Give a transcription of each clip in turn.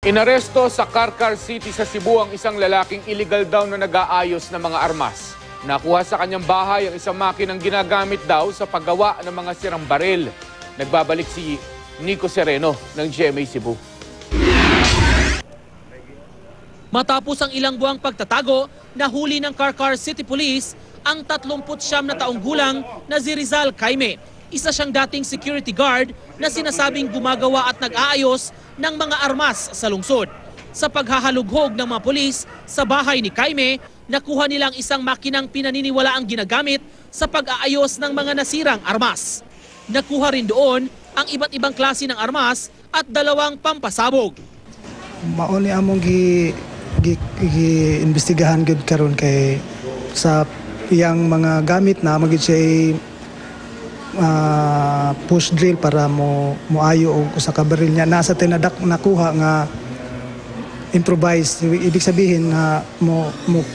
Inaresto sa Carcar City sa Cebu ang isang lalaking illegal daw na nag-aayos ng mga armas. Nakuha sa kanyang bahay ang isang makinang ginagamit daw sa paggawa ng mga sirang baril. Nagbabalik si Nico Sereno ng GMA Cebu. Matapos ang ilang buwang pagtatago, nahuli ng Carcar City Police ang 39 na taong gulang na si Rizal Jaime. Isa siyang dating security guard na sinasabing gumagawa at nag-aayos ng mga armas sa lungsod. Sa paghahalughog ng mga pulis sa bahay ni Jaime, nakuha nilang isang makinang pinaniniwalaang ginagamit sa pag-aayos ng mga nasirang armas. Nakuha rin doon ang iba't ibang klase ng armas at 2 pampasabog. Mauni among gi-imbestigahan gud karon kay sa iyang mga gamit na magid siya push drill para moayo og usa ka baril niya nasa tinadak nakuha nga improvise. Ibig sabihin na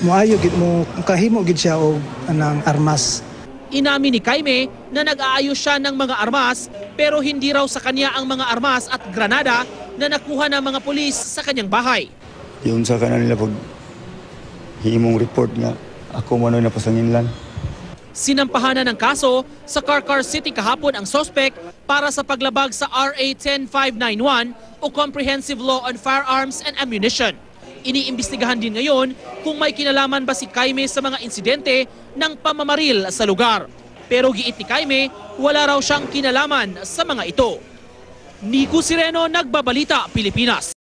moayo gid mo kahimo gid siya og anang armas. Inamin ni Jaime na nag-aayos siya ng mga armas pero hindi raw sa kanya ang mga armas at granada na nakuha ng mga pulis sa kanyang bahay. Yung sa kanila pag himong report nga ako manoy na pasanginlan. Sinampahan ng kaso sa Carcar City kahapon ang suspect para sa paglabag sa RA 10591 o Comprehensive Law on Firearms and Ammunition. Iniimbestigahan din ngayon kung may kinalaman ba si Jaime sa mga insidente ng pamamaril sa lugar. Pero giit ni Jaime, wala raw siyang kinalaman sa mga ito. Nico Sereno, Nagbabalita, Pilipinas.